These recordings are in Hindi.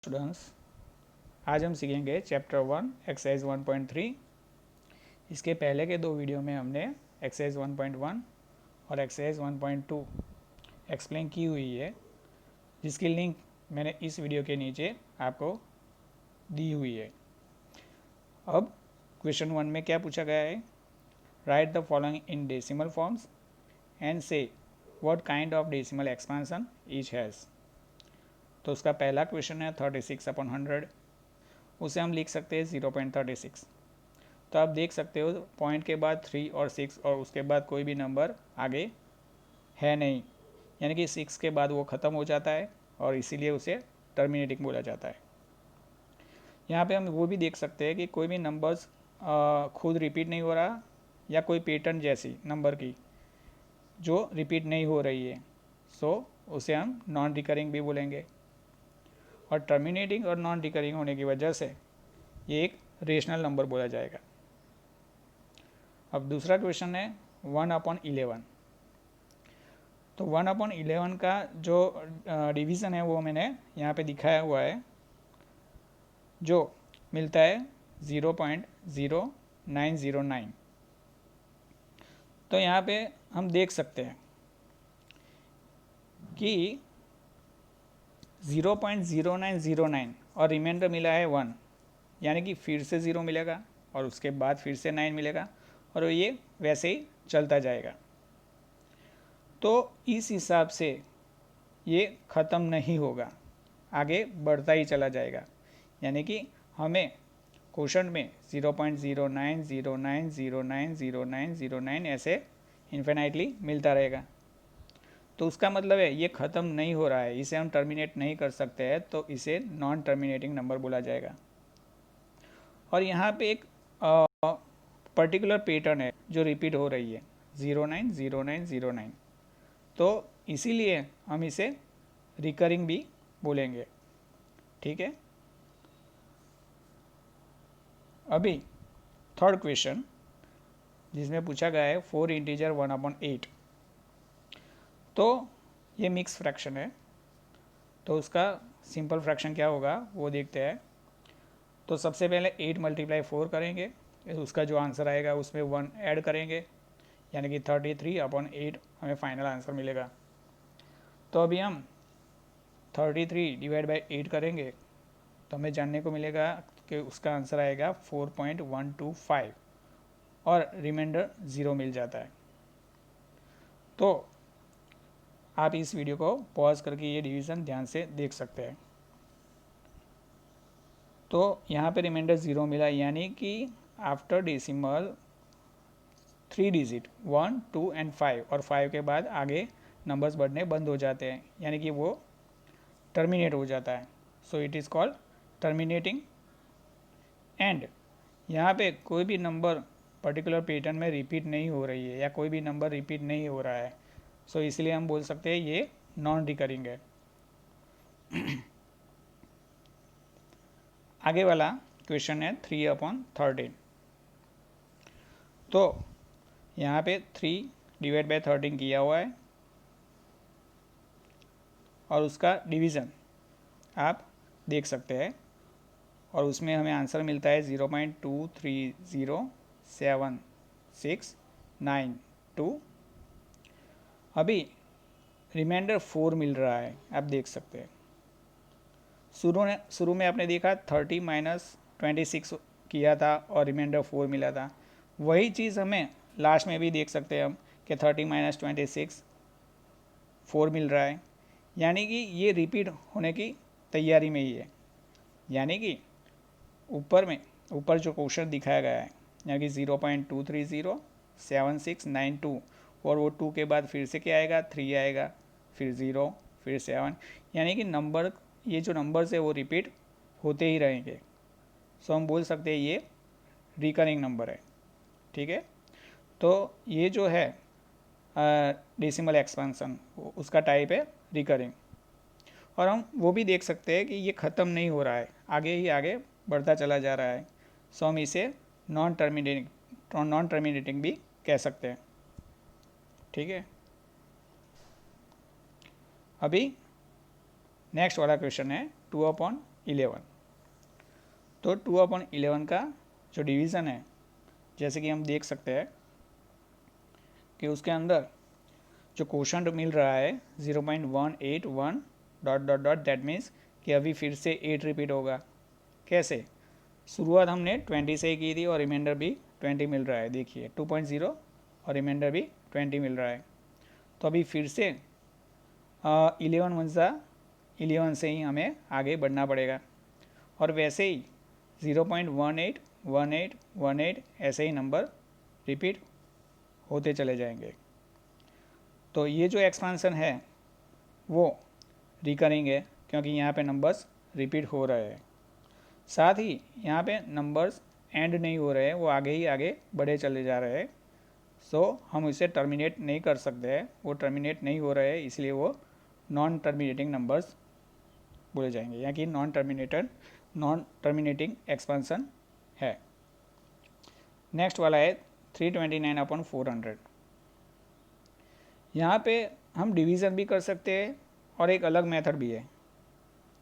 स्टूडेंट्स, आज हम सीखेंगे चैप्टर 1 एक्सरसाइज 1.3। इसके पहले के दो वीडियो में हमने एक्सरसाइज 1.1 और एक्सरसाइज 1.2 एक्सप्लेन की हुई है, जिसकी लिंक मैंने इस वीडियो के नीचे आपको दी हुई है। अब क्वेश्चन 1 में क्या पूछा गया है? Write the following in decimal forms and say what kind of decimal expansion each has. तो उसका पहला क्वेश्चन है 36/100, उसे हम लिख सकते हैं 0.36। तो आप देख सकते हो पॉइंट के बाद 3 और 6 और उसके बाद कोई भी नंबर आगे है नहीं, यानी कि 6 के बाद वो ख़त्म हो जाता है और इसीलिए उसे टर्मिनेटिंग बोला जाता है। यहाँ पे हम वो भी देख सकते हैं कि कोई भी नंबर्स खुद रिपीट नहीं हो रहा या कोई पैटर्न जैसी नंबर की जो रिपीट नहीं हो रही है, सो उसे हम नॉन रिकरिंग भी बोलेंगे। और टर्मिनेटिंग और नॉन रिकरिंग होने की वजह से ये एक रेशनल नंबर बोला जाएगा। अब दूसरा क्वेश्चन है 1/11। तो 1/11 का जो डिवीज़न है वो मैंने यहाँ पे दिखाया हुआ है, जो मिलता है 0.0909। तो यहाँ पे हम देख सकते हैं कि 0.0909 और रिमाइंडर मिला है 1, यानी कि फिर से 0 मिलेगा और उसके बाद फिर से 9 मिलेगा और ये वैसे ही चलता जाएगा। तो इस हिसाब से ये ख़त्म नहीं होगा, आगे बढ़ता ही चला जाएगा। यानी कि हमें क्वेश्चन में 0.0909090909 ऐसे इन्फिनाइटली मिलता रहेगा। तो उसका मतलब है ये ख़त्म नहीं हो रहा है, इसे हम टर्मिनेट नहीं कर सकते हैं, तो इसे नॉन टर्मिनेटिंग नंबर बोला जाएगा। और यहाँ पे एक पर्टिकुलर पैटर्न है जो रिपीट हो रही है 090909। तो इसीलिए हम इसे रिकरिंग भी बोलेंगे। ठीक है। अभी थर्ड क्वेश्चन जिसमें पूछा गया है 4 इंटीजर 1/8। तो ये मिक्स फ्रैक्शन है, तो उसका सिंपल फ्रैक्शन क्या होगा वो देखते हैं। तो सबसे पहले 8 × 4 करेंगे, उसका जो आंसर आएगा उसमें 1 ऐड करेंगे, यानी कि 33/8 हमें फाइनल आंसर मिलेगा। तो अभी हम 33 / 8 करेंगे तो हमें जानने को मिलेगा कि उसका आंसर आएगा 4.125 और रिमाइंडर 0 मिल जाता है। तो आप इस वीडियो को पॉज करके ये डिवीज़न ध्यान से देख सकते हैं। तो यहाँ पे रिमाइंडर 0 मिला, यानी कि आफ्टर डेसिमल 3 डिजिट 1, 2 एंड 5 और 5 के बाद आगे नंबर्स बढ़ने बंद हो जाते हैं, यानी कि वो टर्मिनेट हो जाता है। So it is called terminating. And यहाँ पे कोई भी नंबर पर्टिकुलर पैटर्न में रिपीट नहीं हो रही है या कोई भी नंबर रिपीट नहीं हो रहा है, सो इसलिए हम बोल सकते हैं ये नॉन रिकरिंग है। आगे वाला क्वेश्चन है 3/13। तो यहाँ पे 3 / 13 किया हुआ है और उसका डिवीज़न आप देख सकते हैं और उसमें हमें आंसर मिलता है 0.230769 अभी रिमाइंडर 4 मिल रहा है, आप देख सकते हैं। शुरू में आपने देखा 30 - 26 किया था और रिमाइंडर 4 मिला था। वही चीज़ हमें लास्ट में भी देख सकते हैं हम कि 30 - 26 4 मिल रहा है, यानी कि ये रिपीट होने की तैयारी में ही है। यानी कि ऊपर जो क्वेश्चन दिखाया गया है, यानी कि 0.2307692 और वो 2 के बाद फिर से क्या आएगा 3 आएगा, फिर 0, फिर 7, यानी कि नंबर ये जो नंबर्स है वो रिपीट होते ही रहेंगे। सो हम बोल सकते हैं ये रिकरिंग नंबर है। ठीक है। तो ये जो है डेसिमल एक्सपेंशन उसका टाइप है रिकरिंग। और हम वो भी देख सकते हैं कि ये ख़त्म नहीं हो रहा है, आगे ही आगे बढ़ता चला जा रहा है। सो हम इसे नॉन टर्मिनेटिंग भी कह सकते हैं। ठीक है। अभी नेक्स्ट वाला क्वेश्चन है 2/13। 11। तो 2/11 का जो डिवीज़न है, जैसे कि हम देख सकते हैं कि उसके अंदर जो क्वोशंट मिल रहा है 0.181 dot dot dot, that means कि अभी फिर से 8 रिपीट होगा। कैसे? शुरुआत हमने 20 से ही की थी और रिमाइंडर भी 20 मिल रहा है। देखिए 2.0 और रिमाइंडर भी 20 मिल रहा है। तो अभी फिर से 11 से ही हमें आगे बढ़ना पड़ेगा और वैसे ही 0.18 18 18 ऐसे ही नंबर रिपीट होते चले जाएंगे। तो ये जो एक्सपांसन है वो रिकरिंग है, क्योंकि यहाँ पे नंबर्स रिपीट हो रहे हैं। साथ ही यहाँ पे नंबर्स एंड नहीं हो रहे हैं, वो आगे ही आगे बढ़े चले जा रहे हैं। सो हम इसे टर्मिनेट नहीं कर सकते हैं, वो टर्मिनेट नहीं हो रहे हैं, इसलिए वो नॉन टर्मिनेटिंग नंबर्स बोले जाएंगे, यहाँ की नॉन टर्मिनेटिंग एक्सपांसन है। नेक्स्ट वाला है 329/400। यहाँ पे हम डिवीज़न भी कर सकते हैं और एक अलग मेथड भी है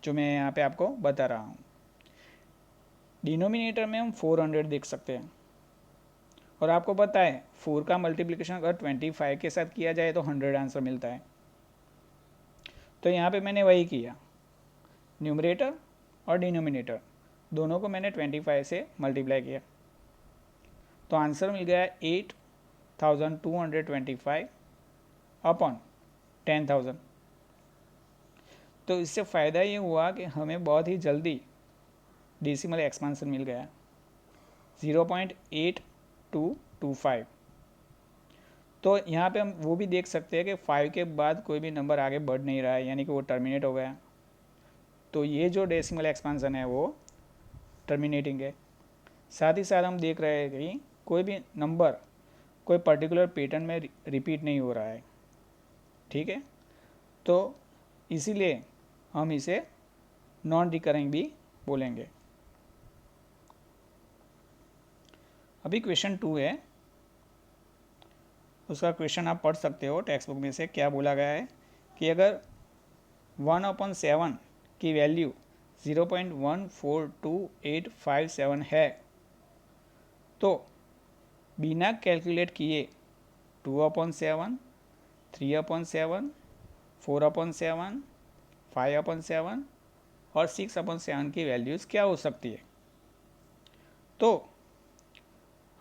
जो मैं यहाँ पे आपको बता रहा हूँ। डिनोमिनेटर में हम 400 देख सकते हैं और आपको पता है 4 का मल्टीप्लिकेशन अगर 25 के साथ किया जाए तो 100 आंसर मिलता है। तो यहाँ पे मैंने वही किया, न्यूमरेटर और डिनोमिनेटर दोनों को मैंने 25 से मल्टीप्लाई किया, तो आंसर मिल गया 8225 अपॉन 10,000। तो इससे फ़ायदा ये हुआ कि हमें बहुत ही जल्दी डेसिमल एक्सपांसन मिल गया 0.8225। तो यहाँ पे हम वो भी देख सकते हैं कि 5 के बाद कोई भी नंबर आगे बढ़ नहीं रहा है, यानी कि वो टर्मिनेट हो गया। तो ये जो डेसिमल एक्सपांसन है वो टर्मिनेटिंग है। साथ ही साथ हम देख रहे हैं कि कोई भी नंबर कोई पर्टिकुलर पैटर्न में रिपीट नहीं हो रहा है। ठीक है, तो इसीलिए हम इसे नॉन रिकरिंग भी बोलेंगे। अभी क्वेश्चन 2 है, उसका क्वेश्चन आप पढ़ सकते हो टेक्स्ट बुक में से। क्या बोला गया है कि अगर 1/7 की वैल्यू 0.142857 है तो बिना कैलकुलेट किए 2/7, 3/7, 4/7, 5/7 और 6/7 की वैल्यूज़ क्या हो सकती है। तो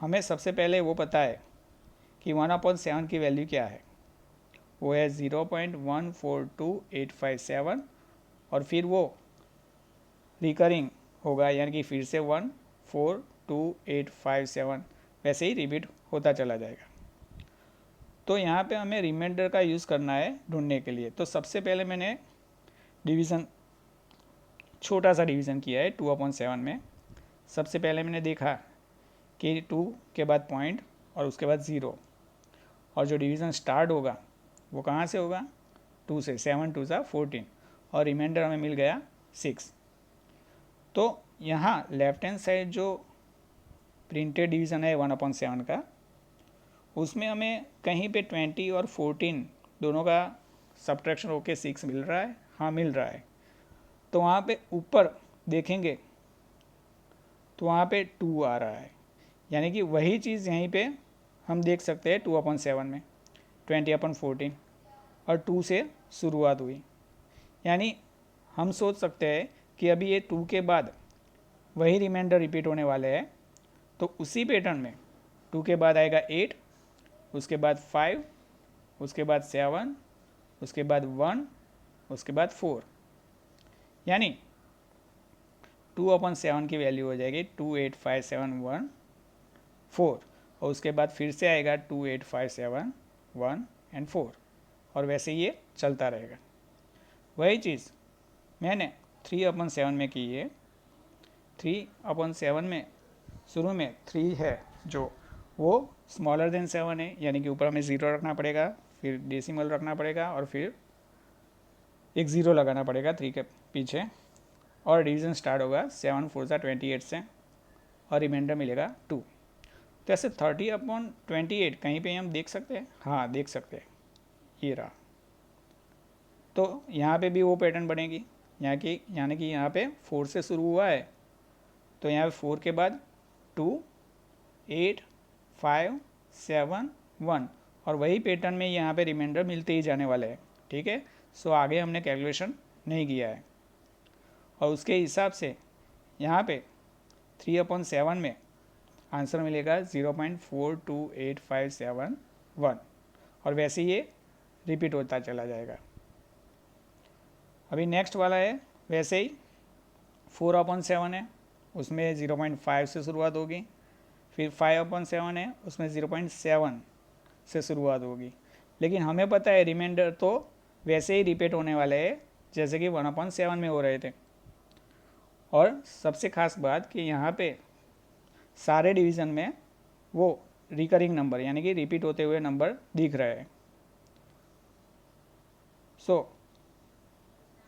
हमें सबसे पहले वो पता है कि 1/7 की वैल्यू क्या है, वो है 0.142857 और फिर वो रिकरिंग होगा, यानी कि फिर से 14857 वैसे ही रिपीट होता चला जाएगा। तो यहाँ पे हमें रिमाइंडर का यूज़ करना है ढूंढने के लिए। तो सबसे पहले मैंने डिवीज़न, छोटा सा डिवीज़न किया है 2/7 में। सबसे पहले मैंने देखा कि 2 के बाद पॉइंट और उसके बाद 0, और जो डिवीज़न स्टार्ट होगा वो कहाँ से होगा, 2 से। 7 2 सा 14 और रिमाइंडर हमें मिल गया 6। तो यहाँ लेफ्ट हैंड साइड जो प्रिंटेड डिवीज़न है 1/7 का, उसमें हमें कहीं पे 20 और 14 दोनों का सब्ट्रैक्शन होके 6 मिल रहा है। हाँ मिल रहा है। तो वहाँ पे ऊपर देखेंगे तो वहाँ पे 2 आ रहा है, यानी कि वही चीज़ यहीं पे हम देख सकते हैं 2/7 में 20/14 और 2 से शुरुआत हुई। यानी हम सोच सकते हैं कि अभी ये 2 के बाद वही रिमाइंडर रिपीट होने वाले हैं। तो उसी पैटर्न में 2 के बाद आएगा 8, उसके बाद 5, उसके बाद 7, उसके बाद 1, उसके बाद 4, यानी 2/7 की वैल्यू हो जाएगी 28571 और उसके बाद फिर से आएगा 28571 एंड 4 और वैसे ये चलता रहेगा। वही चीज़ मैंने 3/7 में की है। 3/7 में शुरू में 3 है जो वो स्मॉलर देन 7 है, यानी कि ऊपर हमें 0 रखना पड़ेगा, फिर डेसिमल रखना पड़ेगा और फिर एक 0 लगाना पड़ेगा 3 के पीछे, और डिवीज़न स्टार्ट होगा 7 4 28 से और रिमाइंडर मिलेगा 2। तो ऐसे 30/28 कहीं पे हम देख सकते हैं। हाँ देख सकते हैं, ये रहा। तो यहाँ पे भी वो पैटर्न बनेगी यानी कि यहाँ पे 4 से शुरू हुआ है, तो यहाँ पे 4 के बाद 2, 8, 5, 7, 1 और वही पैटर्न में यहाँ पे रिमाइंडर मिलते ही जाने वाले हैं। ठीक है, सो आगे हमने कैलकुलेशन नहीं किया है और उसके हिसाब से यहाँ पे 3/7 में आंसर मिलेगा 0.428571 और वैसे ये रिपीट होता चला जाएगा। अभी नेक्स्ट वाला है वैसे ही 4/7 है, उसमें 0.5 से शुरुआत होगी, फिर 5/7 है, उसमें 0.7 से शुरुआत होगी, लेकिन हमें पता है रिमाइंडर तो वैसे ही रिपीट होने वाले हैं जैसे कि 1/7 में हो रहे थे। और सबसे खास बात कि यहाँ पे सारे डिवीज़न में वो रिकरिंग नंबर यानी कि रिपीट होते हुए नंबर दिख रहे हैं। सो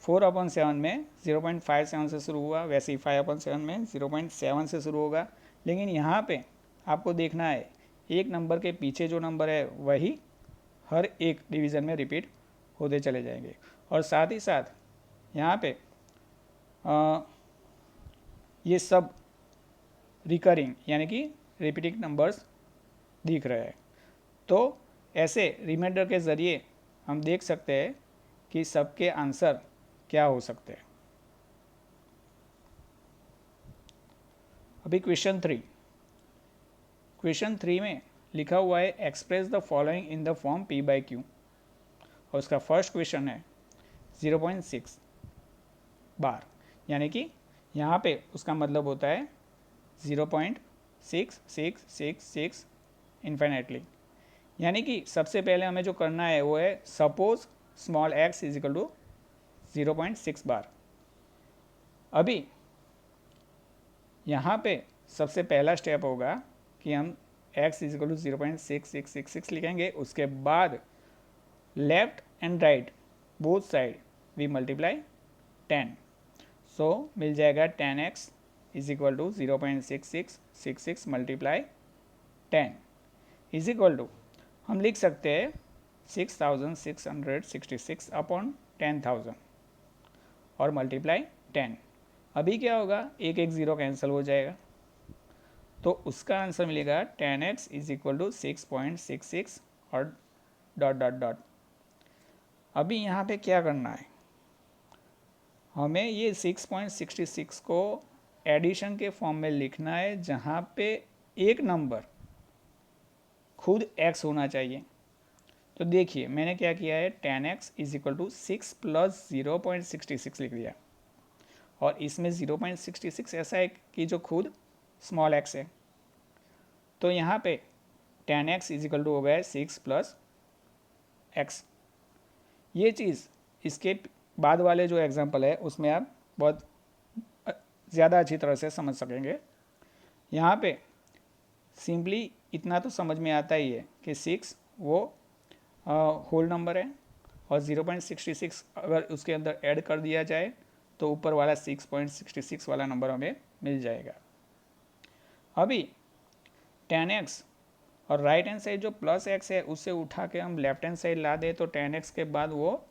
4/7 में 0.57 से शुरू हुआ, वैसे ही 5/7 में 0.7 से शुरू होगा, लेकिन यहाँ पे आपको देखना है एक नंबर के पीछे जो नंबर है वही हर एक डिवीज़न में रिपीट होते चले जाएंगे। और साथ ही साथ यहाँ पे ये सब रिकरिंग यानी कि रिपीटिंग नंबर्स दिख रहे हैं। तो ऐसे रिमाइंडर के ज़रिए हम देख सकते हैं कि सबके आंसर क्या हो सकते हैं। अभी क्वेश्चन 3 में लिखा हुआ है express the following in the form P/Q और उसका फर्स्ट क्वेश्चन है 0.6 बार, यानी कि यहाँ पे उसका मतलब होता है 0.6666 इन्फिनेटली। यानी कि सबसे पहले हमें जो करना है वो है suppose small x is equal to 0.6 बार। अभी यहाँ पे सबसे पहला स्टेप होगा कि हम x इज इक्वल टू 0.6666 लिखेंगे, उसके बाद left and right both side we multiply 10, so मिल जाएगा 10x is equal to 0.6666 multiply 10 is equal to हम लिख सकते हैं 6666 अपॉन 10,000 और मल्टीप्लाई 10। अभी क्या होगा, एक एक ज़ीरो कैंसिल हो जाएगा, तो उसका आंसर मिलेगा 10x इज इक्वल टू 6.66 और डॉट डॉट डॉट। अभी यहाँ पे क्या करना है, हमें ये 6.66 को एडिशन के फॉर्म में लिखना है जहाँ पे एक नंबर खुद x होना चाहिए। तो देखिए मैंने क्या किया है, 10x is equal to 6 plus 0.66 लिख दिया और इसमें 0.66 ऐसा है कि जो खुद स्मॉल x है, तो यहाँ पे 10x इज इक्वल टू हो गया है 6 प्लस x। ये चीज़ इसके बाद वाले जो एग्जांपल है उसमें आप बहुत ज़्यादा अच्छी तरह से समझ सकेंगे। यहाँ पे सिंपली इतना तो समझ में आता ही है कि 6 वो होल नंबर है और 0.66 अगर उसके अंदर ऐड कर दिया जाए तो ऊपर वाला 6.66 वाला नंबर हमें मिल जाएगा। अभी 10x और राइट हैंड साइड जो प्लस x है उससे उठा के हम लेफ्ट हैंड साइड ला दें तो 10x के बाद वो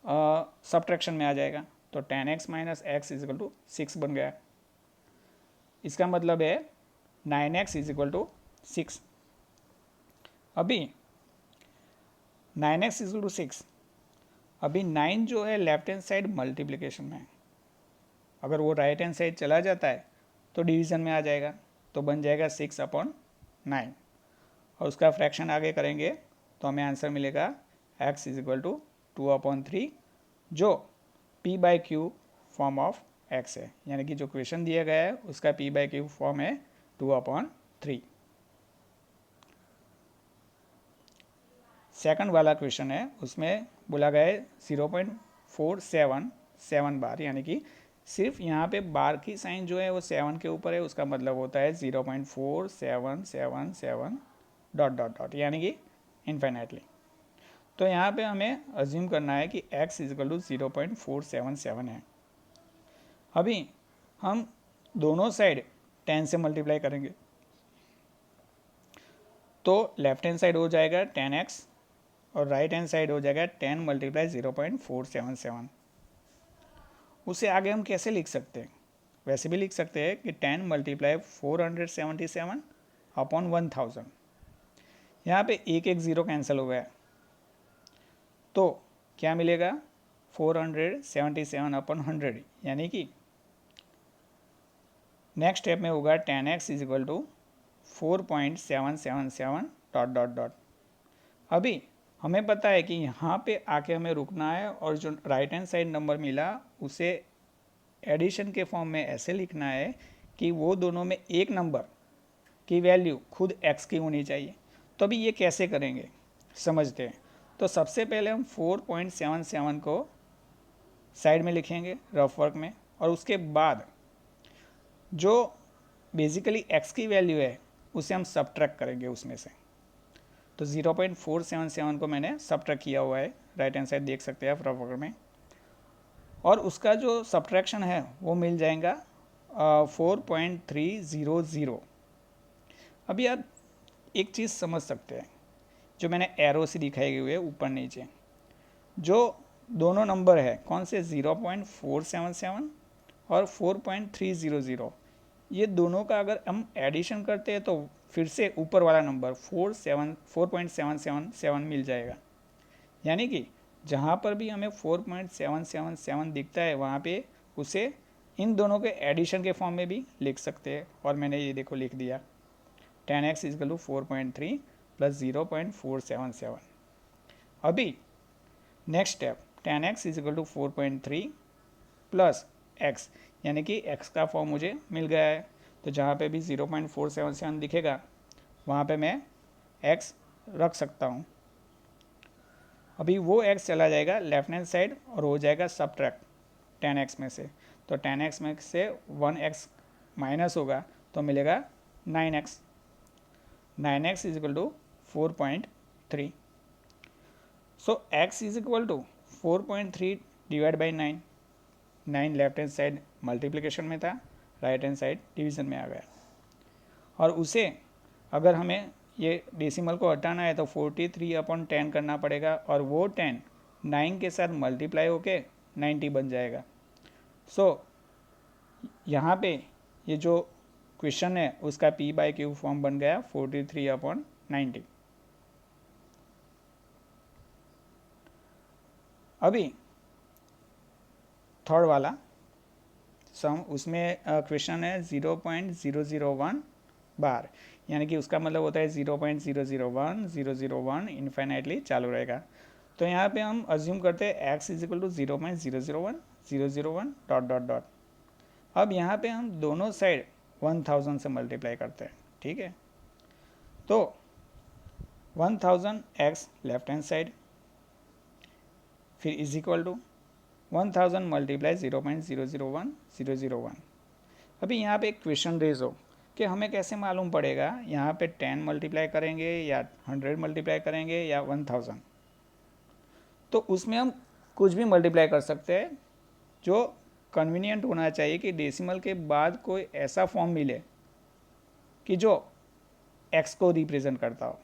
सब्ट्रैक्शन में आ जाएगा, तो 10x minus x is equal to 6 बन गया। इसका मतलब है 9x इज इक्वल टू 6। अभी 9x इज इक्वल टू 6, अभी 9 जो है लेफ्ट हैंड साइड मल्टीप्लिकेशन में है, अगर वो राइट हैंड साइड चला जाता है तो डिवीज़न में आ जाएगा, तो बन जाएगा 6/9 और उसका फ्रैक्शन आगे करेंगे तो हमें आंसर मिलेगा x इज इक्वल टू 2/3 जो P/Q फॉर्म ऑफ x है, यानी कि जो क्वेश्चन दिया गया है उसका P/Q फॉर्म है 2/3। सेकंड वाला क्वेश्चन है उसमें बोला गया है 0.477 बार, यानी कि सिर्फ यहाँ पे बार की साइन जो है वो 7 के ऊपर है, उसका मतलब होता है 0.4777 डॉट डॉट डॉट, यानी कि इन्फिनेटली। तो यहाँ पे हमें अज्यूम करना है कि x इज इक्वल टू 0.477 है। अभी हम दोनों साइड 10 से मल्टीप्लाई करेंगे तो लेफ्ट हैंड साइड हो जाएगा 10x और राइट हैंड साइड हो जाएगा 10 मल्टीप्लाई 0.477 उसे आगे हम कैसे लिख सकते हैं? वैसे भी लिख सकते हैं कि 10 मल्टीप्लाई 477 अपॉन 1000। यहाँ पे एक एक ज़ीरो कैंसिल हो गया, तो क्या मिलेगा? 477 अपॉन 100, यानी कि नेक्स्ट स्टेप में होगा 10x is equal to 4.777 dot dot dot. अभी हमें पता है कि यहाँ पे आके हमें रुकना है और जो राइट हैंड साइड नंबर मिला उसे एडिशन के फॉर्म में ऐसे लिखना है कि वो दोनों में एक नंबर की वैल्यू खुद x की होनी चाहिए। तो अभी ये कैसे करेंगे समझते हैं। तो सबसे पहले हम 4.77 को साइड में लिखेंगे रफ वर्क में, और उसके बाद जो बेसिकली x की वैल्यू है उसे हम सब्ट्रैक्ट करेंगे उसमें से। तो 0.477 को मैंने सब्ट्रैक्ट किया हुआ है, राइट हैंड साइड देख सकते हैं आप रफ वर्क में, और उसका जो सब्ट्रैक्शन है वो मिल जाएगा 4.300। अभी आप एक चीज़ समझ सकते हैं, जो मैंने एरो से दिखाई हुई है ऊपर नीचे, जो दोनों नंबर है कौन से 0.477 और 4.300, ये दोनों का अगर हम एडिशन करते हैं तो फिर से ऊपर वाला नंबर 4.777 मिल जाएगा। यानी कि जहाँ पर भी हमें 4.777 दिखता है वहाँ पे उसे इन दोनों के एडिशन के फॉर्म में भी लिख सकते हैं, और मैंने ये देखो लिख दिया 10x इजकल टू 4.3 प्लस 0.477। अभी next step 10x is equal to 4.3 plus x, यानी कि x का फॉर्म मुझे मिल गया है। तो जहाँ पे भी 0.477 दिखेगा वहाँ पे मैं x रख सकता हूँ। अभी वो x चला जाएगा लेफ्ट हैंड साइड और हो जाएगा सब्ट्रैक्ट 10x में से। तो 10x में से 1x माइनस होगा तो मिलेगा 9x। 9x is equal to 4.3। So x is equal to 4.3 divide by 9। 9 left hand side multiplication में था, राइट हैंड साइड डिवीज़न में आ गया, और उसे अगर हमें ये डेसिमल को हटाना है तो 43 अपॉन 10 करना पड़ेगा, और वो 10 9 के साथ मल्टीप्लाई होके 90 बन जाएगा। सो यहाँ पे ये जो क्वेश्चन है उसका p/q फॉर्म बन गया 43 अपॉन 90। अभी थर्ड वाला सम, उसमें क्वेश्चन है 0.001 बार, यानी कि उसका मतलब होता है 0.001 इन्फाइनाइटली चालू रहेगा। तो यहाँ पे हम अज्यूम करते हैं x is equal to 0.001 dot dot dot. अब यहाँ पे हम दोनों साइड 1000 से मल्टीप्लाई करते हैं, ठीक है। तो 1000x लेफ्ट हैंड साइड, फिर इज इक्वल टू 1000 मल्टीप्लाई 0.001001। अभी यहाँ पे एक क्वेश्चन रेज हो कि हमें कैसे मालूम पड़ेगा यहाँ पे 10 मल्टीप्लाई करेंगे या 100 मल्टीप्लाई करेंगे या 1000। तो उसमें हम कुछ भी मल्टीप्लाई कर सकते हैं, जो कन्वीनियंट होना चाहिए कि डेसिमल के बाद कोई ऐसा फॉर्म मिले कि जो x को रिप्रेजेंट करता हो।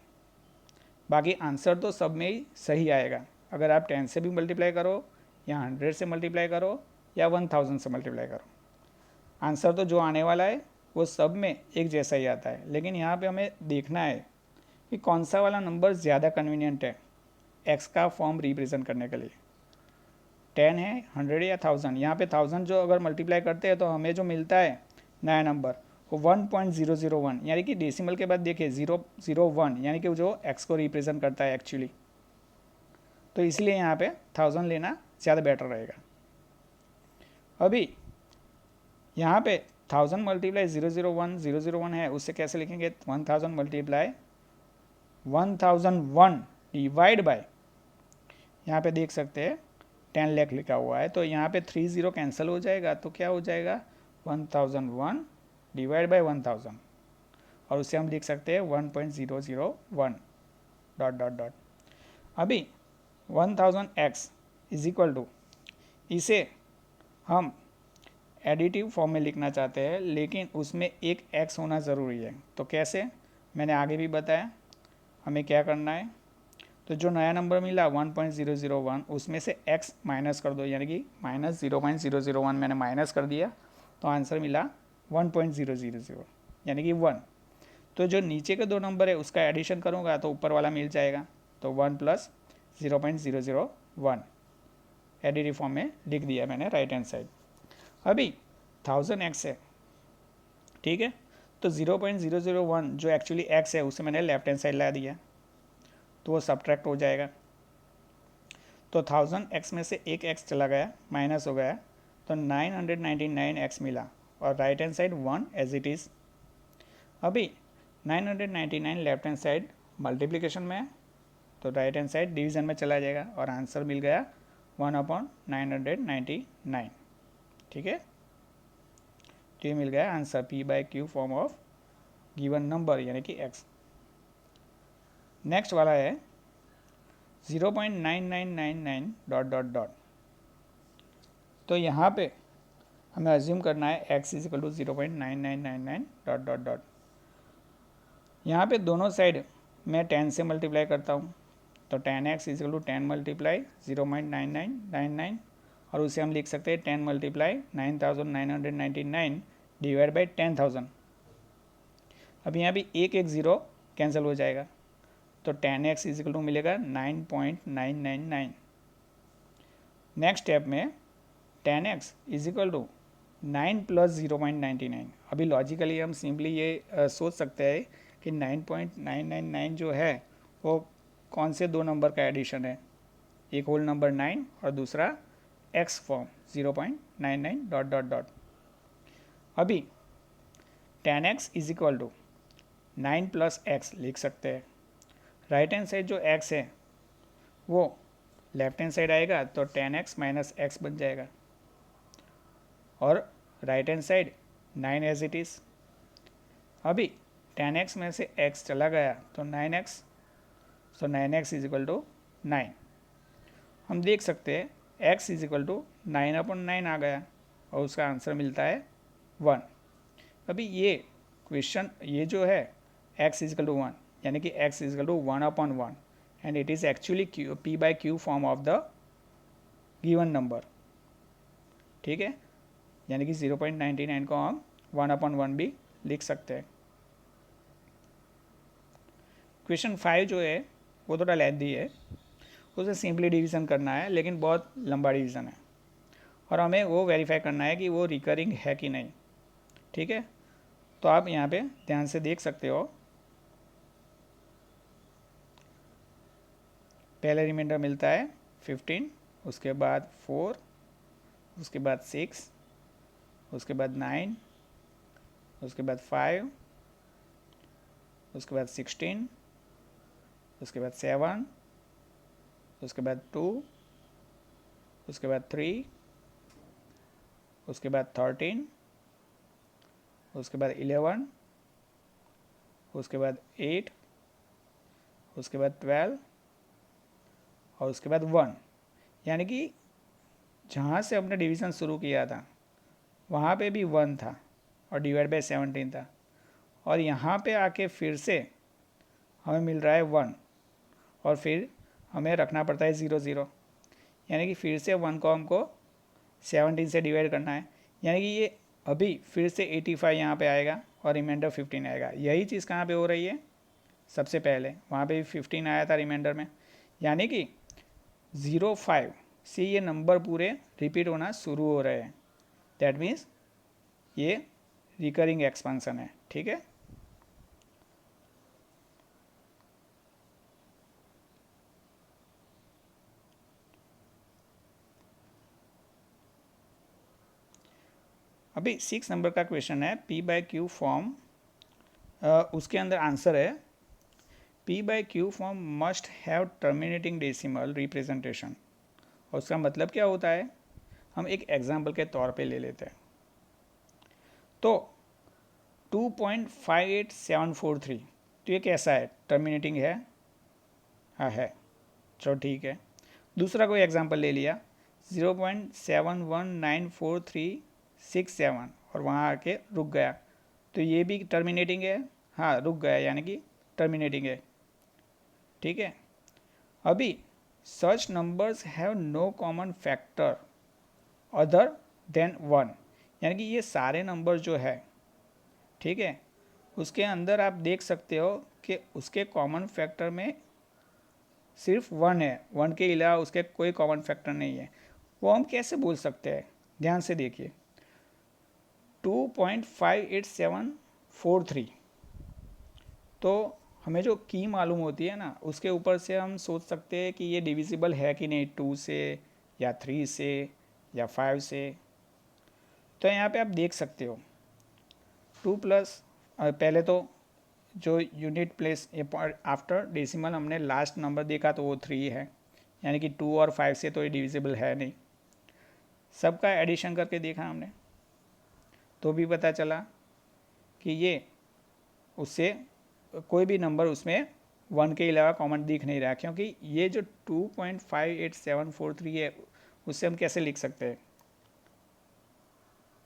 बाकी आंसर तो सब में ही सही आएगा, अगर आप 10 से भी मल्टीप्लाई करो या 100 से मल्टीप्लाई करो या 1000 से मल्टीप्लाई करो, आंसर तो जो आने वाला है वो सब में एक जैसा ही आता है। लेकिन यहाँ पे हमें देखना है कि कौन सा वाला नंबर ज़्यादा कन्वीनियंट है x का फॉर्म रिप्रेजेंट करने के लिए, 10 है, 100 या 1000। यहाँ पे 1000 जो अगर मल्टीप्लाई करते हैं तो हमें जो मिलता है नया नंबर वो 1.001, यानी कि डेसिमल के बाद देखिए 001, यानी कि जो x को रिप्रेजेंट करता है एक्चुअली। तो इसलिए यहाँ पे 1000 लेना ज़्यादा बेटर रहेगा। अभी यहाँ पे 1000 मल्टीप्लाई 001 है, उससे कैसे लिखेंगे 1000 मल्टीप्लाई 1001 डिवाइड बाय, यहाँ पे देख सकते हैं 10 लाख लिखा हुआ है, तो यहाँ पे 30 कैंसिल हो जाएगा, तो क्या हो जाएगा 1001 डिवाइड बाय 1000, और उससे हम लिख सकते हैं 1.001 डॉट डॉट डॉट। अभी 1000x इज इक्वल टू, इसे हम एडिटिव फॉर्म में लिखना चाहते हैं लेकिन उसमें एक x होना ज़रूरी है। तो कैसे, मैंने आगे भी बताया हमें क्या करना है। तो जो नया नंबर मिला 1.001 उसमें से x माइनस कर दो, यानी कि माइनस 0.001 मैंने माइनस कर दिया, तो आंसर मिला 1.000 यानी कि 1। तो जो नीचे के दो नंबर है उसका एडिशन करूँगा तो ऊपर वाला मिल जाएगा, तो 1 प्लस 0.001 एडिटिव फॉर्म में लिख दिया मैंने राइट हैंड साइड। अभी 1000x है, ठीक है, तो 0.001 जो एक्चुअली x है उसे मैंने लेफ्ट हैंड साइड ला दिया, तो वो सब्ट्रैक्ट हो जाएगा। तो 1000x में से एक x चला गया, माइनस हो गया, तो 999x मिला और right hand side 1 as it is. अभी 999 लेफ्ट हैंड साइड मल्टीप्लिकेशन में है, तो राइट हैंड साइड डिवीज़न में चला जाएगा और आंसर मिल गया 1/999, ठीक है। तो ये मिल गया answer p/q form of given number यानी कि x। नेक्स्ट वाला है 0.9999 डॉट डॉट डॉट। तो यहाँ पे हमें अज्यूम करना है x is equal to 0.9999 dot dot dot. यहाँ पे दोनों साइड मैं 10 से मल्टीप्लाई करता हूँ, तो 10x is equal to 10 multiply 0.9999 और उसे हम लिख सकते हैं 10 मल्टीप्लाई 9999 डिवाइड बाई 10,000। अब यहाँ भी एक एक ज़ीरो कैंसिल हो जाएगा, तो 10x इज इक्वल टू मिलेगा 9.999। नेक्स्ट स्टेप में 10x is equal to 9 plus 0.99। अभी लॉजिकली हम सिंपली ये सोच सकते हैं कि 9.999 जो है वो कौन से दो नंबर का एडिशन है, एक होल नंबर 9 और दूसरा x form 0.99 dot dot dot. अभी 10x is equal to 9 plus x लिख सकते हैं। राइट हैंड साइड जो x है वो लेफ्ट हैंड साइड आएगा, तो 10x माइनस x बन जाएगा और right hand side 9 as it is. अभी 10x में से x चला गया तो 9x, so 9x is equal to 9। हम देख सकते हैं x इज इक्वल टू 9/9 आ गया और उसका आंसर मिलता है 1। अभी ये क्वेश्चन ये जो है x इज इक्वल टू 1 यानी कि x is equal to 1/1 and it is actually p/q form of the given number, ठीक है। यानी कि 0.99 को हम 1/1 भी लिख सकते हैं। क्वेश्चन 5 जो है वो थोड़ा लेंथी है, उसे सिंपली डिवीज़न करना है लेकिन बहुत लंबा डिवीज़न है और हमें वो वेरीफाई करना है कि वो रिकरिंग है कि नहीं, ठीक है। तो आप यहाँ पे ध्यान से देख सकते हो, पहले रिमाइंडर मिलता है 15, उसके बाद 4, उसके बाद 6, उसके बाद 9, उसके बाद 5, उसके बाद 16, उसके बाद 7, उसके बाद 2, उसके बाद 3, उसके बाद 13, उसके बाद 11, उसके बाद 8, उसके बाद 12 और उसके बाद 1। यानी कि जहाँ से हमने डिवीज़न शुरू किया था वहाँ पे भी 1 था और डिवाइड बाई 17 था, और यहाँ पे आके फिर से हमें मिल रहा है 1 और फिर हमें रखना पड़ता है 0 0, यानी कि फिर से 1 को हमको 17 से डिवाइड करना है, यानी कि ये अभी फिर से 85 यहाँ पे आएगा और रिमाइंडर 15 आएगा। यही चीज़ कहाँ पे हो रही है, सबसे पहले वहाँ पे भी 15 आया था रिमाइंडर में, यानी कि 05 से ये नंबर पूरे रिपीट होना शुरू हो रहे हैं। दैट मीन्स ये रिकरिंग एक्सपेंशन है, ठीक है। अभी 6 नंबर का क्वेश्चन है p/q फॉर्म, उसके अंदर आंसर है p/q form must have terminating decimal representation. और उसका मतलब क्या होता है, हम एक एग्जाम्पल के तौर पे ले लेते हैं। तो 2.58743, तो ये कैसा है, टर्मिनेटिंग है, हाँ है, चलो ठीक है। दूसरा कोई एग्जाम्पल ले लिया 0.719437 और वहाँ आके रुक गया, तो ये भी टर्मिनेटिंग है, हाँ रुक गया यानी कि टर्मिनेटिंग है, ठीक है। अभी such numbers have no common factor other than 1, यानी कि ये सारे नंबर जो है, ठीक है, उसके अंदर आप देख सकते हो कि उसके कॉमन फैक्टर में सिर्फ 1 है, 1 के अलावा उसके कोई कॉमन फैक्टर नहीं है। वो हम कैसे बोल सकते हैं, ध्यान से देखिए। 2.58743, तो हमें जो की मालूम होती है ना, उसके ऊपर से हम सोच सकते हैं कि ये डिविजिबल है कि नहीं, 2 से या 3 से या 5 से। तो यहाँ पे आप देख सकते हो 2 प्लस, पहले तो जो यूनिट प्लेस आफ्टर डेसिमल हमने लास्ट नंबर देखा तो वो 3 है, यानी कि 2 और 5 से तो ये डिविजिबल है नहीं। सबका एडिशन करके देखा हमने तो भी पता चला कि ये उससे कोई भी नंबर उसमें 1 के अलावा कॉमन दिख नहीं रहा, क्योंकि ये जो 2.58743 है उससे हम कैसे लिख सकते हैं,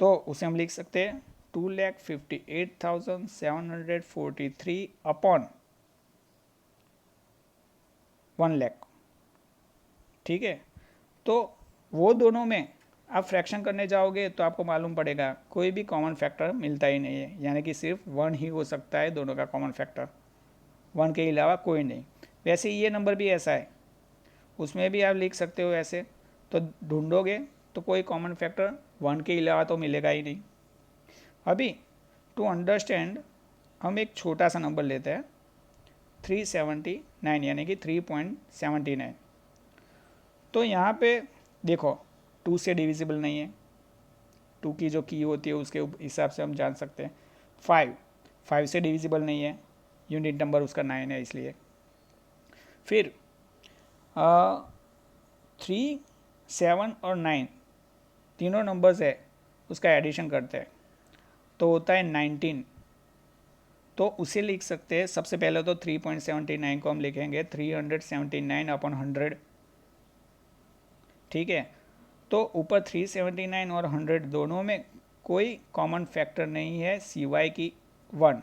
तो उसे हम लिख सकते हैं 2,58,743 अपॉन 1 लाख, ठीक है। तो वो दोनों में आप फ्रैक्शन करने जाओगे तो आपको मालूम पड़ेगा कोई भी कॉमन फैक्टर मिलता ही नहीं है, यानी कि सिर्फ 1 ही हो सकता है दोनों का कॉमन फैक्टर, 1 के अलावा कोई नहीं। वैसे ये नंबर भी ऐसा है, उसमें भी आप लिख सकते हो ऐसे, तो ढूंढोगे तो कोई कॉमन फैक्टर 1 के अलावा तो मिलेगा ही नहीं। अभी टू अंडरस्टैंड हम एक छोटा सा नंबर लेते हैं 379, यानी कि 3.79। तो यहाँ पे देखो 2 से डिविजिबल नहीं है, 2 की जो की होती है उसके हिसाब से हम जान सकते हैं। 5 से डिविजिबल नहीं है, यूनिट नंबर उसका 9 है इसलिए। फिर 3, 7 और 9 तीनों नंबर्स है, उसका एडिशन करते हैं तो होता है 19। तो उसे लिख सकते हैं, सबसे पहले तो 3.79 को हम लिखेंगे 379 अपॉन 100, ठीक है। तो ऊपर 379 और 100 दोनों में कोई कॉमन फैक्टर नहीं है सिवाय की 1।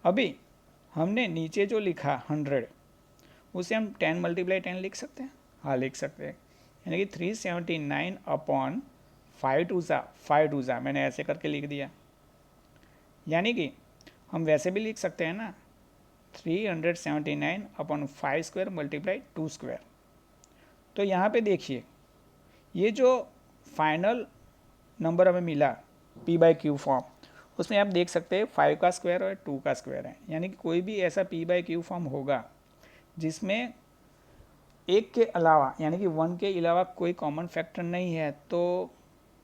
अभी हमने नीचे जो लिखा 100 उसे हम 10 × 10 लिख सकते हैं, हाँ लिख सकते हैं, यानी कि 379 अपॉन 5 टू ज़ा मैंने ऐसे करके लिख दिया। यानी कि हम वैसे भी लिख सकते हैं ना 379 अपॉन 5 स्क्वायर मल्टीप्लाई 2 स्क्वायर। तो यहाँ पे देखिए ये जो फाइनल नंबर हमें मिला p/q फॉर्म, उसमें आप देख सकते हैं 5 का स्क्वायर और 2 का स्क्वायर है, यानी कि कोई भी ऐसा p/q फॉर्म होगा जिसमें एक के अलावा यानी कि 1 के अलावा कोई कॉमन फैक्टर नहीं है, तो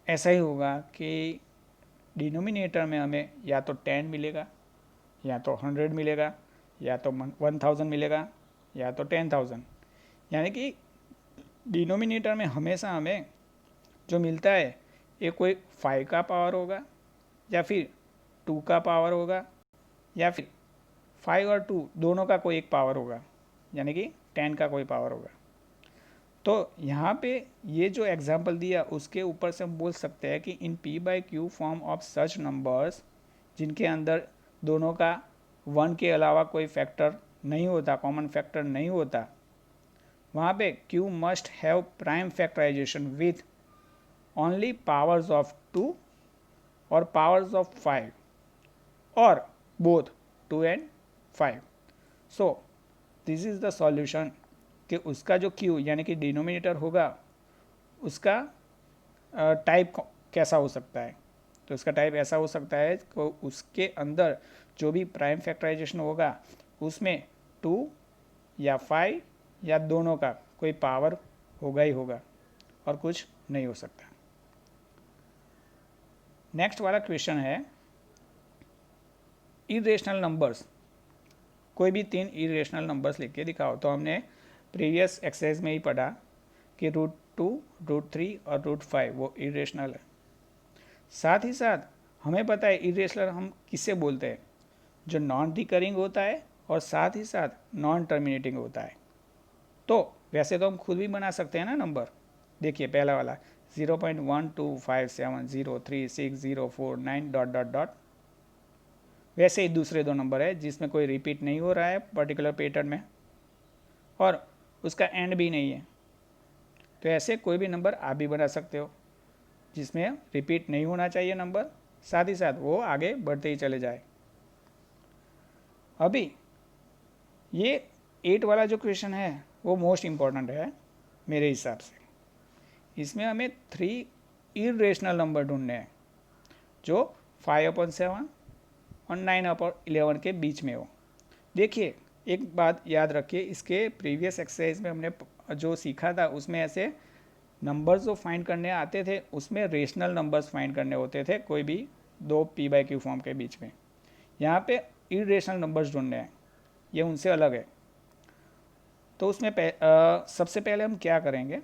ऐसा ही होगा कि डिनोमिनेटर में हमें या तो 10 मिलेगा, या तो 100 मिलेगा, या तो 1000 मिलेगा, या तो 10,000। यानी कि डिनोमिनेटर में हमेशा हमें जो मिलता है ये कोई 5 का पावर होगा, या फिर 2 का पावर होगा, या फिर 5 और 2 दोनों का कोई एक पावर होगा, यानी कि 10 का कोई पावर होगा। तो यहाँ पे ये जो एग्जाम्पल दिया उसके ऊपर से हम बोल सकते हैं कि इन p/q form of such numbers जिनके अंदर दोनों का 1 के अलावा कोई फैक्टर नहीं होता, कॉमन फैक्टर नहीं होता, वहाँ पे q must have prime factorization with only powers of 2 और पावर्स ऑफ 5 और both 2 and 5। So this is the solution कि उसका जो q यानी कि डिनोमिनेटर होगा उसका टाइप कैसा हो सकता है। तो उसका टाइप ऐसा हो सकता है कि उसके अंदर जो भी प्राइम फैक्टराइजेशन होगा उसमें 2 या 5 या दोनों का कोई पावर होगा ही होगा और कुछ नहीं हो सकता। नेक्स्ट वाला क्वेश्चन है इरेशनल नंबर्स, कोई भी 3 इरेशनल नंबर्स लिख के दिखाओ। तो हमने प्रीवियस एक्सरसाइज में ही पढ़ा कि √2, √3 और √5 वो इरेशनल है। साथ ही साथ हमें पता है इरेशनल हम किससे बोलते हैं, जो नॉन रिकरिंग होता है और साथ ही साथ नॉन टर्मिनेटिंग होता है। तो वैसे तो हम खुद भी बना सकते हैं ना नंबर। देखिए पहला वाला 0.125703604 डॉट डॉट डॉट। वैसे ही दूसरे दो नंबर है जिसमें कोई रिपीट नहीं हो रहा है पर्टिकुलर पैटर्न में, और उसका एंड भी नहीं है। तो ऐसे कोई भी नंबर आप भी बना सकते हो जिसमें रिपीट नहीं होना चाहिए नंबर, साथ ही साथ वो आगे बढ़ते ही चले जाए। अभी ये 8 वाला जो क्वेश्चन है वो मोस्ट इम्पॉर्टेंट है मेरे हिसाब से। इसमें हमें 3 इरेशनल नंबर ढूंढने हैं जो 5/7 और 9/11 के बीच में हो। देखिए एक बात याद रखिए, इसके प्रीवियस एक्सरसाइज में हमने जो सीखा था उसमें ऐसे नंबर्स जो फाइंड करने आते थे उसमें रेशनल नंबर्स फाइंड करने होते थे कोई भी दो p/q फॉर्म के बीच में। यहाँ पे इरेशनल नंबर्स ढूंढने हैं, ये उनसे अलग है। तो उसमें सबसे पहले हम क्या करेंगे,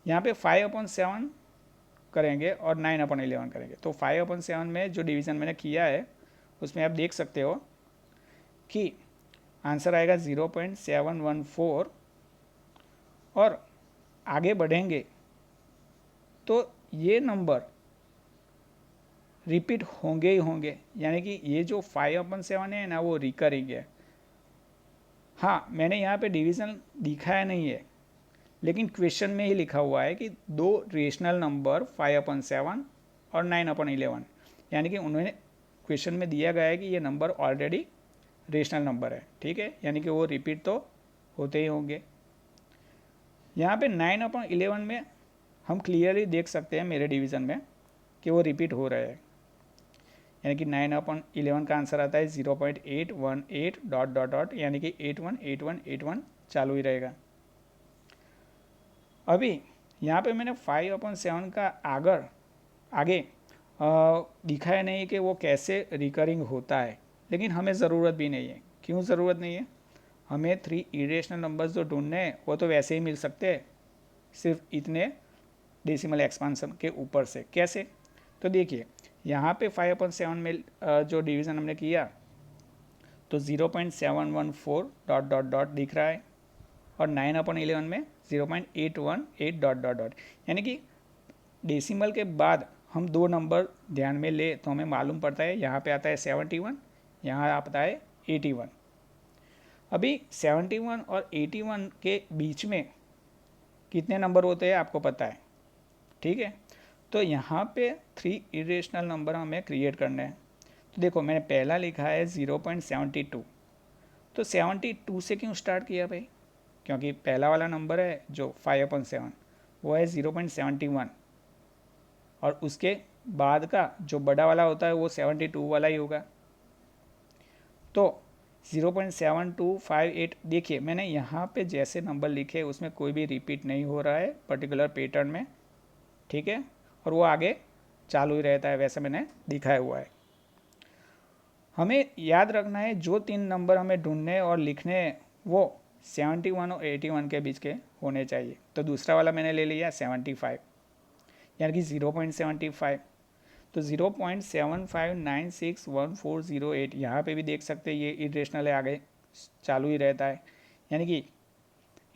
यहाँ पे 5/7 करेंगे और 9/11 करेंगे। तो 5/7 में जो डिवीज़न मैंने किया है उसमें आप देख सकते हो कि आंसर आएगा 0.714 और आगे बढ़ेंगे तो ये नंबर रिपीट होंगे ही होंगे, यानी कि ये जो 5/7 है ना वो रिकरिंग है। हाँ, मैंने यहाँ पे डिवीज़न दिखाया नहीं है लेकिन क्वेश्चन में ही लिखा हुआ है कि दो रेशनल नंबर 5/7 और 9/11, यानी कि उन्होंने क्वेश्चन में दिया गया है कि ये नंबर ऑलरेडी रेशनल नंबर है, ठीक है, यानी कि वो रिपीट तो होते ही होंगे। यहाँ पे 9/11 में हम क्लियरली देख सकते हैं मेरे डिवीज़न में कि वो रिपीट हो रहे हैं, यानी कि 9/11 का आंसर आता है 0.818 डॉट डॉट डॉट, यानी कि 818181 चालू ही रहेगा। अभी यहाँ पे मैंने 5/7 का आगे दिखाया नहीं कि वो कैसे रिकरिंग होता है, लेकिन हमें ज़रूरत भी नहीं है। क्यों ज़रूरत नहीं है, हमें 3 इरेशनल नंबर्स जो ढूंढने हैं वो तो वैसे ही मिल सकते हैं, सिर्फ इतने डेसिमल एक्सपांसन के ऊपर से। कैसे, तो देखिए यहाँ पे 5/7 में जो डिवीज़न हमने किया तो 0.714 डॉट डॉट डॉट दिख रहा है और 9/11 में 0.818 डॉट डॉट डॉट, यानी कि डेसिमल के बाद हम दो नंबर ध्यान में ले तो हमें मालूम पड़ता है यहाँ पे आता है 71, यहाँ आता है 81। अभी 71 और 81 के बीच में कितने नंबर होते हैं आपको पता है, ठीक है। तो यहाँ पे 3 इरेशनल नंबर हमें क्रिएट करने हैं। तो देखो मैंने पहला लिखा है 0.72, तो 72 से क्यों स्टार्ट किया भाई, क्योंकि पहला वाला नंबर है जो 5/7 वो है 0.71 और उसके बाद का जो बड़ा वाला होता है वो 72 वाला ही होगा। तो 0.7258, देखिए मैंने यहाँ पे जैसे नंबर लिखे उसमें कोई भी रिपीट नहीं हो रहा है पर्टिकुलर पैटर्न में, ठीक है, और वो आगे चालू ही रहता है, वैसे मैंने दिखाया हुआ है। हमें याद रखना है जो 3 नंबर हमें ढूंढने और लिखने वो 71 और 81 के बीच के होने चाहिए। तो दूसरा वाला मैंने ले लिया 75, यानी कि 0.75, तो 0.75961408, यहाँ पे भी देख सकते हैं ये इरेशनल है, आगे चालू ही रहता है, यानी कि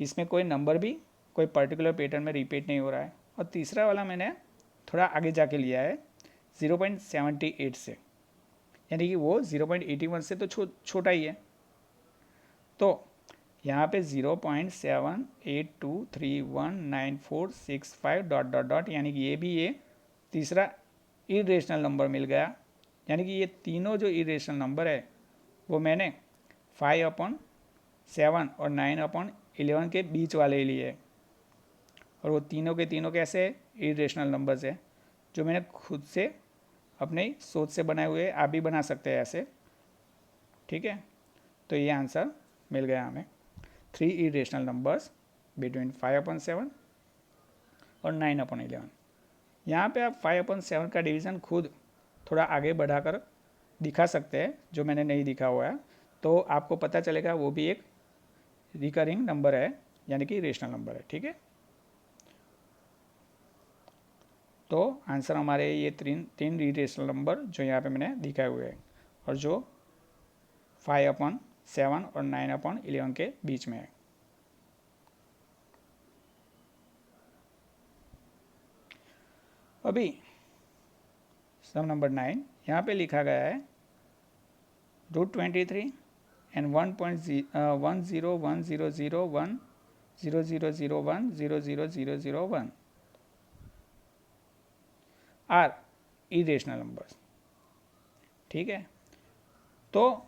इसमें कोई नंबर भी कोई पर्टिकुलर पैटर्न में रिपीट नहीं हो रहा है। और तीसरा वाला मैंने थोड़ा आगे जाके लिया है 0.78 से, यानी कि वो 0.81 से तो छोटा ही है। तो यहाँ पे 0.78231946 डॉट डॉट डॉट, यानी कि ये भी ये तीसरा इरेशनल नंबर मिल गया, यानी कि ये तीनों जो इरेशनल नंबर है वो मैंने 5/7 और 9/11 के बीच वाले लिए, और वो तीनों के तीनों कैसे इरेशनल नंबर्स है जो मैंने खुद से अपने सोच से बनाए हुए, आप भी बना सकते हैं ऐसे, ठीक है। तो ये आंसर मिल गया हमें 3 इरेशनल नंबर्स बिटवीन 5/7 और 9/11। यहाँ पे आप 5/7 का डिवीज़न खुद थोड़ा आगे बढ़ाकर दिखा सकते हैं, जो मैंने नहीं दिखा हुआ है, तो आपको पता चलेगा वो भी एक रिकरिंग नंबर है, यानी कि रेशनल नंबर है, ठीक है। तो आंसर हमारे ये तीन इरेशनल नंबर जो यहाँ पे मैंने दिखाए हुए हैं और जो 5/7 और 9/11 के बीच में है। अभी सम नंबर 9 यहाँ पे लिखा गया है √23 and 1.1010001 0001 00001 आर इरेशनल नंबर्स। ठीक है, तो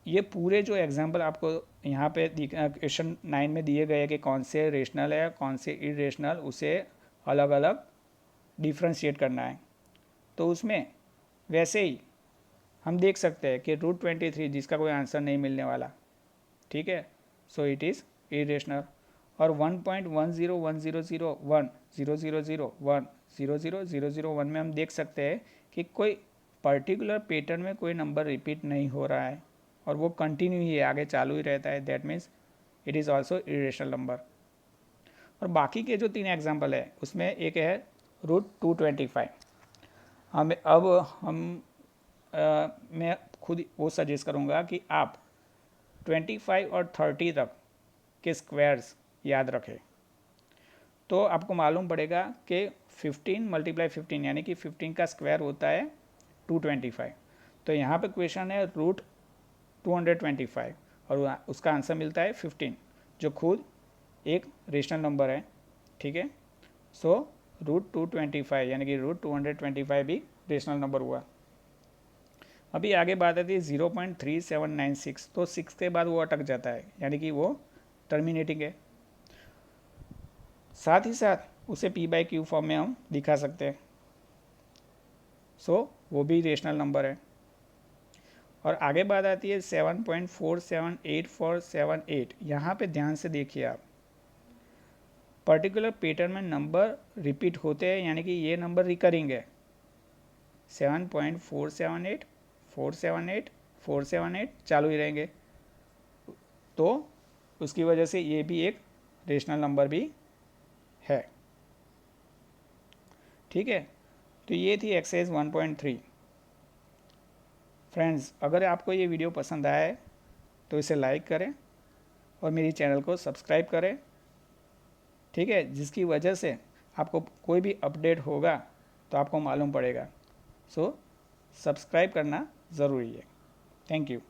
ये पूरे जो एग्जाम्पल आपको यहाँ पे क्वेश्चन 9 में दिए गए कि कौन से रेशनल है कौन से इरेशनल, उसे अलग अलग डिफ्रेंशिएट करना है। तो उसमें वैसे ही हम देख सकते हैं कि √23 जिसका कोई आंसर नहीं मिलने वाला, ठीक है, सो इट इज़ इरेशनल। और 1.1010001 0001 00001 में हम देख सकते हैं कि कोई पर्टिकुलर पैटर्न में कोई नंबर रिपीट नहीं हो रहा है और वो कंटिन्यू ही है, आगे चालू ही रहता है, that means it is also irrational number. और बाकी के जो 3 एग्जाम्पल है उसमें एक है √225। मैं खुद वो सजेस्ट करूँगा कि आप 25 और 30 तक के स्क्वायर्स याद रखें, तो आपको मालूम पड़ेगा कि 15 × 15 यानी कि 15 का स्क्वायर होता है 225। तो यहाँ पे क्वेश्चन है √225 और उसका आंसर मिलता है 15, जो खुद एक रेशनल नंबर है। ठीक है, सो √225 यानी कि √225 भी रेशनल नंबर हुआ। अभी आगे बात आती है 0.3796, तो 6 के बाद वो अटक जाता है यानी कि वो टर्मिनेटिंग है। साथ ही साथ उसे p/q फॉर्म में हम दिखा सकते हैं, सो वो भी रेशनल नंबर है। और आगे बात आती है 7.478478। यहाँ पे ध्यान से देखिए आप, पर्टिकुलर पैटर्न में नंबर रिपीट होते हैं यानी कि ये नंबर रिकरिंग है। 7.478 478 478 चालू ही रहेंगे, तो उसकी वजह से ये भी एक रेशनल नंबर भी है। ठीक है, तो ये थी एक्सरसाइज 1.3। फ्रेंड्स, अगर आपको ये वीडियो पसंद आए तो इसे लाइक करें और मेरी चैनल को सब्सक्राइब करें। ठीक है, जिसकी वजह से आपको कोई भी अपडेट होगा तो आपको मालूम पड़ेगा। सो सब्सक्राइब करना ज़रूरी है। Thank you.